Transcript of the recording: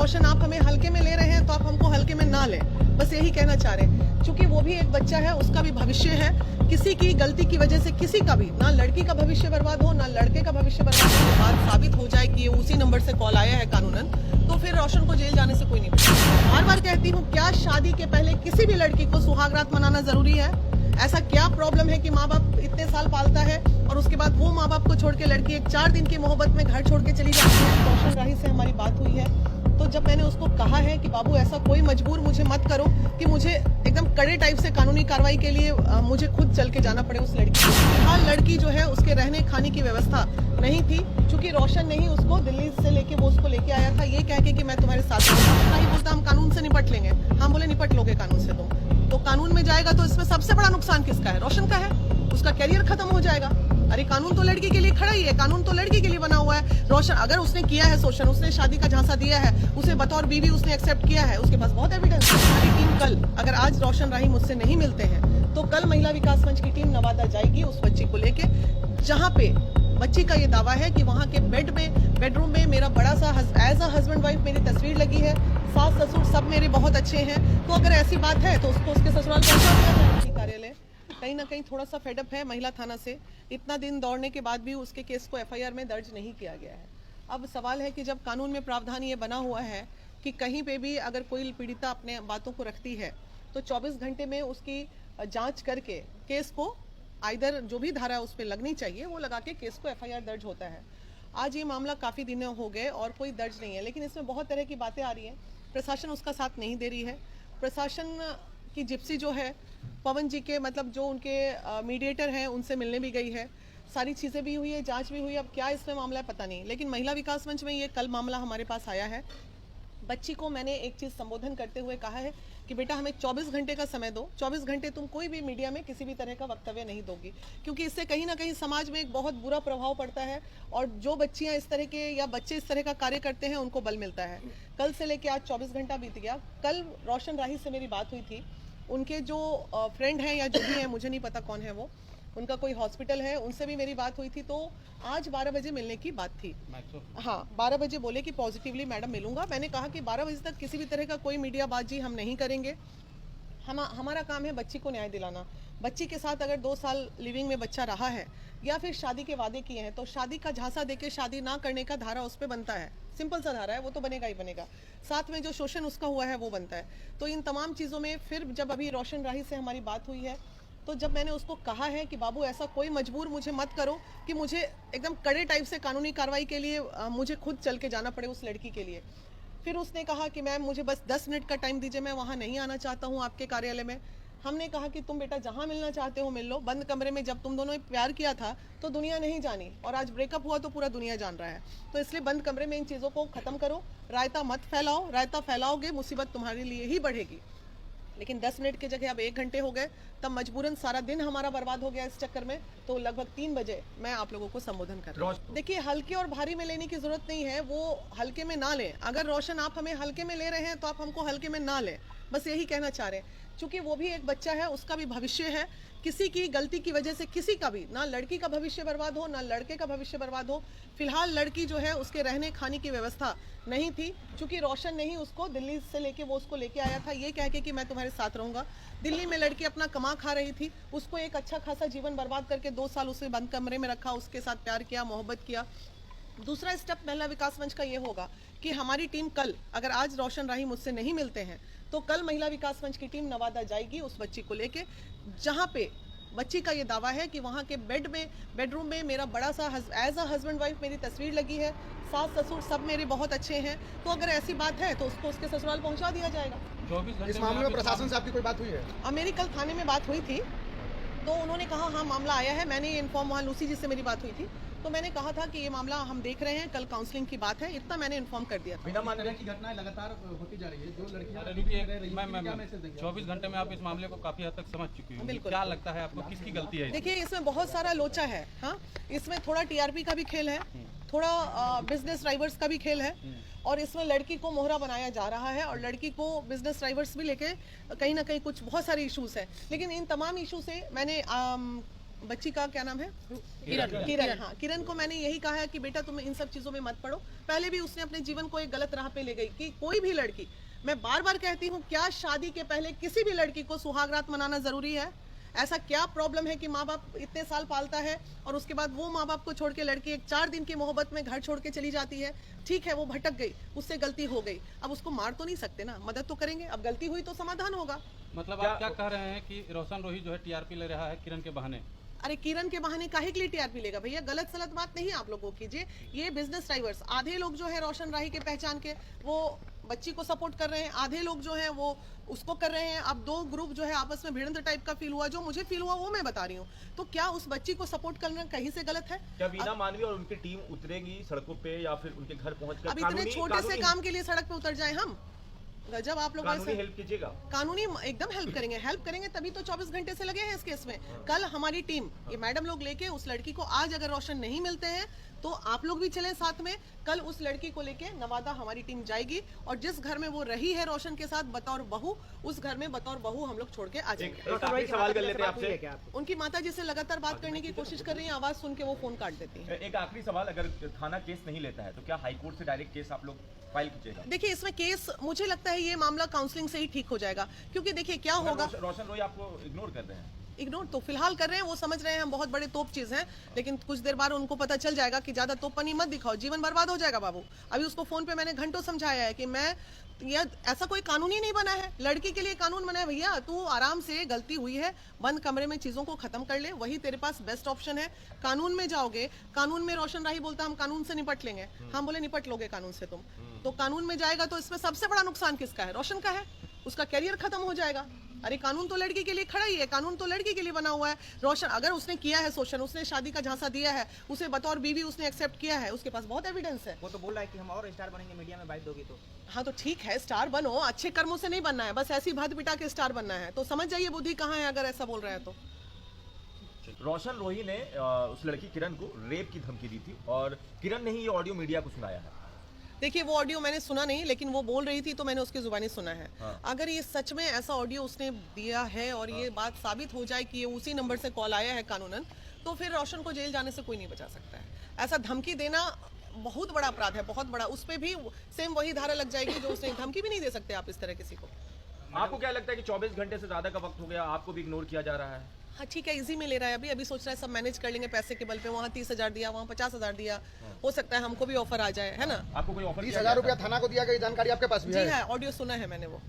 रोशन आप हमें हल्के में ले रहे हैं तो आप हमको हल्के में ना लें, बस यही कहना चाह रहे हैं। क्योंकि वो भी एक बच्चा है, उसका भी भविष्य है। किसी की गलती की वजह से किसी का भी, ना लड़की का भविष्य बर्बाद हो ना लड़के का भविष्य बर्बाद हो, बात साबित हो जाए कि ये उसी नंबर से कॉल आया है कानूनन, तो फिर रोशन को जेल जाने से कोई नहीं बचेगा। बार बार कहती हूँ, क्या शादी के पहले किसी भी लड़की को सुहागरात मनाना जरूरी है? ऐसा क्या प्रॉब्लम है कि माँ बाप इतने साल पालता है और उसके बाद वो माँ बाप को छोड़ के लड़की एक 4 दिन की मोहब्बत में घर छोड़ के चली जाती है? रोशन राही से हमारी बात हुई है, तो जब मैंने उसको कहा है कि बाबू ऐसा कोई मजबूर मुझे मत करो कि मुझे एकदम कड़े टाइप से कानूनी कार्रवाई के लिए मुझे खुद चल के जाना पड़े उस लड़की को। फिलहाल लड़की जो है उसके रहने खाने की व्यवस्था नहीं थी, क्योंकि रोशन ने ही उसको दिल्ली से लेके वो उसको लेके आया था, ये कह के कि मैं तुम्हारे साथ हूँ। नहीं बोलता हम कानून से निपट लेंगे, हम बोले निपट लोगे कानून से तुम, तो कानून में जाएगा तो इसमें सबसे बड़ा नुकसान किसका है? रोशन का है, उसका कैरियर खत्म हो जाएगा। अरे कानून तो लड़की के लिए खड़ा ही है, कानून तो लड़की के लिए बना हुआ है। रोशन अगर उसने किया है शोषण, उसने शादी का झांसा दिया है, उसे बतौर बीवी उसने एक्सेप्ट किया है, उसके पास बहुत एविडेंस है। हमारी टीम कल, अगर आज रोशन राही मुझसे नहीं मिलते हैं तो कल महिला विकास मंच की टीम नवादा जाएगी उस बच्ची को लेके, जहाँ पे बच्ची का ये दावा है कि वहाँ के बेडरूम में मेरा बड़ा सा एज अ हस्बैंड वाइफ मेरी तस्वीर लगी है, सास ससुर सब मेरे बहुत अच्छे हैं। तो अगर ऐसी बात है तो उसको उसके ससुराल पहुंचा दिया जाए कार्यालय। कहीं ना कहीं थोड़ा सा फेडअप है महिला थाना से, इतना दिन दौड़ने के बाद भी उसके केस को एफआईआर में दर्ज नहीं किया गया है। अब सवाल है कि जब कानून में प्रावधान ये बना हुआ है कि कहीं पे भी अगर कोई पीड़िता अपने बातों को रखती है तो 24 घंटे में उसकी जांच करके केस को आइदर जो भी धारा उस पर लगनी चाहिए वो लगा के केस को एफआईआर दर्ज होता है। आज ये मामला काफ़ी दिन हो गए और कोई दर्ज नहीं है, लेकिन इसमें बहुत तरह की बातें आ रही हैं। प्रशासन उसका साथ नहीं दे रही है। प्रशासन की जिप्सी जो है पवन जी के, मतलब जो उनके मीडिएटर हैं, उनसे मिलने भी गई है, सारी चीज़ें भी हुई है, जांच भी हुई है। अब क्या इसमें मामला है पता नहीं, लेकिन महिला विकास मंच में ये कल मामला हमारे पास आया है। बच्ची को मैंने एक चीज़ संबोधन करते हुए कहा है कि बेटा हमें 24 घंटे का समय दो, 24 घंटे तुम कोई भी मीडिया में किसी भी तरह का वक्तव्य नहीं दोगी, क्योंकि इससे कहीं ना कहीं समाज में एक बहुत बुरा प्रभाव पड़ता है और जो बच्चियां इस तरह के या बच्चे इस तरह का कार्य करते हैं उनको बल मिलता है। कल से लेके आज 24 घंटा बीत गया। कल रोशन राही से मेरी बात हुई थी, उनके जो फ्रेंड हैं या जो भी हैं, मुझे नहीं पता कौन है वो, उनका कोई हॉस्पिटल है, उनसे भी मेरी बात हुई थी। तो आज 12 बजे मिलने की बात थी। हाँ, 12 बजे बोले कि पॉजिटिवली मैडम मिलूंगा। मैंने कहा कि 12 बजे तक किसी भी तरह का कोई मीडियाबाजी हम नहीं करेंगे। हमारा काम है बच्ची को न्याय दिलाना। बच्ची के साथ अगर 2 साल लिविंग में बच्चा रहा है या फिर शादी के वादे किए हैं तो शादी का झांसा देके शादी ना करने का धारा उस पर बनता है, सिंपल सा धारा है, वो तो बनेगा ही बनेगा। साथ में जो शोषण उसका हुआ है वो बनता है। तो इन तमाम चीज़ों में फिर जब अभी रोशन राही से हमारी बात हुई है तो जब मैंने उसको कहा है कि बाबू ऐसा कोई मजबूर मुझे मत करो कि मुझे एकदम कड़े टाइप से कानूनी कार्रवाई के लिए मुझे खुद चल के जाना पड़े उस लड़की के लिए, फिर उसने कहा कि मैम मुझे बस 10 मिनट का टाइम दीजिए, मैं वहाँ नहीं आना चाहता हूँ आपके कार्यालय में। हमने कहा कि तुम बेटा जहाँ मिलना चाहते हो मिल लो, बंद कमरे में जब तुम दोनों ने प्यार किया था तो दुनिया नहीं जानी, और आज ब्रेकअप हुआ तो पूरा दुनिया जान रहा है। तो इसलिए बंद कमरे में इन चीज़ों को ख़त्म करो, रायता मत फैलाओ, रायता फैलाओगे मुसीबत तुम्हारे लिए ही बढ़ेगी। लेकिन 10 मिनट की जगह अब 1 घंटे हो गए, तब मजबूरन सारा दिन हमारा बर्बाद हो गया इस चक्कर में। तो लगभग 3 बजे मैं आप लोगों को संबोधन कर रहा हूँ। देखिए, हल्के और भारी में लेने की जरूरत नहीं है, वो हल्के में ना लें। अगर रोशन आप हमें हल्के में ले रहे हैं तो आप हमको हल्के में ना लें, बस यही कहना चाह रहे हैं। क्योंकि वो भी एक बच्चा है, उसका भी भविष्य है। किसी की गलती की वजह से किसी का भी, ना लड़की का भविष्य बर्बाद हो ना लड़के का भविष्य बर्बाद हो। फिलहाल लड़की जो है उसके रहने खाने की व्यवस्था नहीं थी, क्योंकि रोशन ने ही उसको दिल्ली से लेके वो उसको लेके आया था, ये कह के कि मैं तुम्हारे साथ रहूंगा। दिल्ली में लड़की अपना कमा खा रही थी, उसको एक अच्छा खासा जीवन बर्बाद करके 2 साल उसे बंद कमरे में रखा, उसके साथ प्यार किया, मोहब्बत किया। दूसरा स्टेप महिला विकास मंच का ये होगा कि हमारी टीम कल, अगर आज रोशन राही मुझसे नहीं मिलते हैं तो कल महिला विकास मंच की टीम नवादा जाएगी उस बच्ची को लेके, जहाँ पे बच्ची का ये दावा है कि वहाँ के बेडरूम में मेरा बड़ा सा एज अ हस्बैंड वाइफ मेरी तस्वीर लगी है, सास ससुर सब मेरे बहुत अच्छे हैं। तो अगर ऐसी बात है तो उसको उसके ससुराल पहुँचा दिया जाएगा। इस मामले में प्रशासन से आपकी कोई बात हुई है? मेरी कल थाने में बात हुई थी, तो उन्होंने कहा हाँ मामला आया है। मैंने ये इन्फॉर्म, वहाँ लूसी जी से मेरी बात हुई थी, तो मैंने कहा था कि ये मामला हम देख रहे हैं, कल काउंसलिंग की बात है, इतना मैंने इन्फॉर्म कर दिया था। बिना मानने की घटनाएं लगातार होती जा रही है, जो लड़कियां 24 घंटे में आप इस मामले को काफी हद तक समझ चुकी हैं। बिल्कुल। क्या लगता है आपको किसकी गलती है? देखिए, इसमें बहुत सारा लोचा है। हाँ, इसमें थोड़ा टीआरपी का भी खेल है, थोड़ा बिजनेस ड्राइवर्स का भी खेल है, और इसमें लड़की को मोहरा बनाया जा रहा है और लड़की को बिजनेस ड्राइवर्स भी लेके कहीं ना कहीं कुछ बहुत सारे इश्यूज है। लेकिन इन तमाम इशू से मैंने बच्ची का क्या नाम है? किरण। हाँ, किरण को मैंने यही कहा है कि बेटा तुम इन सब चीजों में मत पड़ो। पहले भी उसने अपने जीवन को एक गलत राह पे ले गई कि कोई भी लड़की, मैं बार बार कहती हूँ, क्या शादी के पहले किसी भी लड़की को सुहागरात मनाना जरूरी है? ऐसा क्या प्रॉब्लम है कि माँ बाप इतने साल पालता है और उसके बाद वो माँ बाप को छोड़ के लड़की एक 4 दिन की मोहब्बत में घर छोड़ के चली जाती है? ठीक है, वो भटक गई, उससे गलती हो गई, अब उसको मार तो नहीं सकते ना, मदद तो करेंगे। अब गलती हुई तो समाधान होगा। मतलब आप क्या कह रहे हैं कि रोशन रोही जो है टीआरपी ले रहा है किरण के बहाने? अरे किरण के बहाने काहे के लिए टीआरपी लेगा भैया? गलत सलत बात नहीं आप लोगों कीजिए। ये बिजनेस ड्राइवर्स, आधे लोग जो है रोशन राही के पहचान के वो बच्ची को सपोर्ट कर रहे हैं, आधे लोग जो है वो उसको कर रहे हैं। अब 2 ग्रुप जो है आपस में भिड़ंत टाइप का फील हुआ, जो मुझे फील हुआ वो मैं बता रही हूँ। तो क्या उस बच्ची को सपोर्ट करना कहीं से गलत है? क्या वीना मानवी और उनकी टीम उतरेगी सड़कों पे या फिर उनके घर पहुंचकर अब इतने छोटे से काम के लिए सड़क पे उतर जाए हम? जब आप लोग कानूनी हेल्प कीजिएगा? कानूनी एकदम हेल्प करेंगे तभी तो 24 घंटे से लगे हैं इस केस में। कल हमारी टीम, ये मैडम लोग लेके उस लड़की को, आज अगर रोशन नहीं मिलते हैं तो आप लोग भी चलें साथ में। कल उस लड़की को लेके नवादा हमारी टीम जाएगी और जिस घर में वो रही है रोशन के साथ बतौर बहू, उस घर में बतौर बहू हम लोग छोड़ के आ जाएंगे। एक आखिरी सवाल कर लेते हैं आपसे। उनकी माताजी से लगातार बात करने की कोशिश कर रही है, आवाज सुन के वो फोन काट देती है। एक आखिरी सवाल, अगर थाना केस नहीं लेता है तो क्या हाईकोर्ट से डायरेक्ट केस आप लोग फाइल कीजिएगा? देखिए इसमें केस, मुझे लगता है ये मामला काउंसलिंग से ही ठीक हो जाएगा, क्योंकि देखिए क्या होगा। रोशन रोही आपको इग्नोर कर रहे हैं? इग्नोर तो फिलहाल कर रहे हैं, वो समझ रहे हैं हम बहुत बड़े तोप चीज हैं, लेकिन कुछ देर बाद उनको पता चल जाएगा कि ज्यादा तोपनी मत दिखाओ, जीवन बर्बाद हो जाएगा बाबू। अभी उसको फोन पे मैंने घंटों समझाया है कि मैं ये ऐसा कोई कानून ही नहीं बना है, लड़की के लिए कानून बना है भैया। तू आराम से, गलती हुई है, बंद कमरे में चीजों को खत्म कर ले, वही तेरे पास बेस्ट ऑप्शन है। कानून में जाओगे, कानून में रोशन राही बोलता हम कानून से निपट लेंगे, हम बोले निपट लोगे कानून से तुम, तो कानून में जाएगा तो इसमें सबसे बड़ा नुकसान किसका है? रोशन का है, उसका कैरियर खत्म हो जाएगा। अरे कानून तो लड़की के लिए खड़ा ही है, कानून तो लड़की के लिए बना हुआ है। रोशन अगर उसने किया है शोषण, उसने शादी का झांसा दिया है, उसे बतौर बीवी उसने एक्सेप्ट किया है, उसके पास बहुत एविडेंस है। वो तो बोल रहा है कि हम और स्टार बनेंगे, मीडिया में बाइट दोगी तो। हाँ तो ठीक है, स्टार बनो, अच्छे कर्मों से नहीं बनना है, बस ऐसी भात पिटा के स्टार बनना है। तो समझ जाइए बुद्धि कहाँ है अगर ऐसा बोल रहा है तो। रोशन रोही ने उस लड़की किरण को रेप की धमकी दी थी और किरण ने ही ये ऑडियो मीडिया को सुनाया है। देखिए वो ऑडियो मैंने सुना नहीं, लेकिन वो बोल रही थी तो मैंने उसकी जुबानी सुना है। अगर ये सच में ऐसा ऑडियो उसने दिया है और ये बात साबित हो जाए कि ये उसी नंबर से कॉल आया है कानूनन, तो फिर रोशन को जेल जाने से कोई नहीं बचा सकता है। ऐसा धमकी देना बहुत बड़ा अपराध है, बहुत बड़ा। उस पर भी सेम वही धारा लग जाएगी जो उसने, धमकी भी नहीं दे सकते आप इस तरह किसी को। आपको क्या लगता है कि 24 घंटे से ज्यादा का वक्त हो गया, आपको भी इग्नोर किया जा रहा है? हाँ ठीक है, इजी में ले रहा है। अभी सोच रहा है सब मैनेज कर लेंगे पैसे के बल पे, वहाँ 30,000 दिया, वहाँ 50,000 दिया, हो सकता है हमको भी ऑफर आ जाए, है ना? आपको कोई ऑफर? 30,000 रुपया थाना को दिया गया, जानकारी आपके पास भी जी है? है, ऑडियो सुना है मैंने वो।